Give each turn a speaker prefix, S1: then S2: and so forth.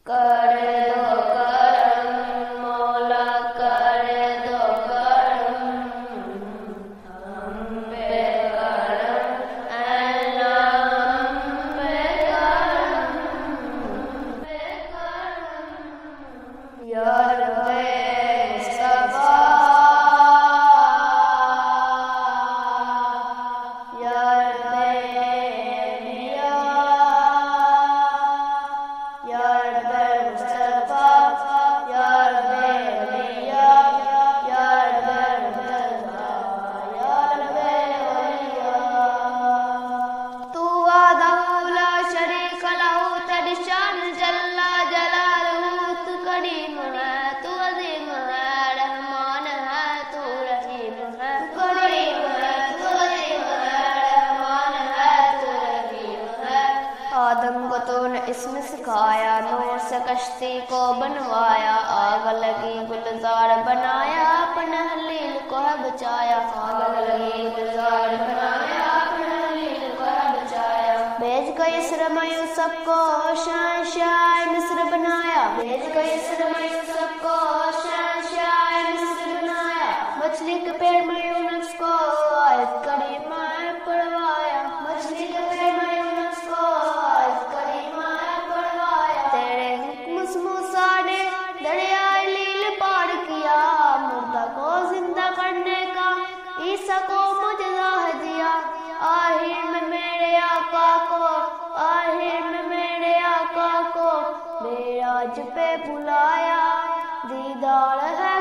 S1: کر دو کرم مولا کر دو کرم ہم پہ کرم اے اللہ ہم پہ کرم یا رب مصطفیٰ یا رب انبیاء یا رب مصطفیٰ یا رب انبیاء یا رب مصطفیٰ یا رب اولیاء تو وحدہ لا شریک لہ تیری شان جل جلالہ تو کریم ہے تو عظیم ہے رحمان ہے تو رحیم ہے کریم ہے تو عظیم ہے رحمان ہے تو رحیم ہے آدم کو تو نے اسم سکھایا نور سے کشتی کو بنوایا آگ لگی گلزار بنایا اپنے حلیل کو ہے بچایا آگ لگی گلزار بنایا اپنے حلیل کو ہے بچایا بھیج گئی اسر میں یوسف کو شہنشاہ مصر بنایا بھیج گئی اسر میں یوسف کو شہنشاہ مصر بنایا مچھلی کے پیڑ میں یونس کو آیت کریمہ پڑھوایا مچھلی کے پیڑ میں یونس کو آیت کریمہ پڑھوایا تیرے حکم سے موسیٰ نے دریائے نیل پار کیا مردہ کو زندہ کرنے کا عیسیٰ کو معجزہ ہے دیا آخر میں میرے آقا کو آخر میں میرے آقا کو معراج پہ بلایا دیدار ہے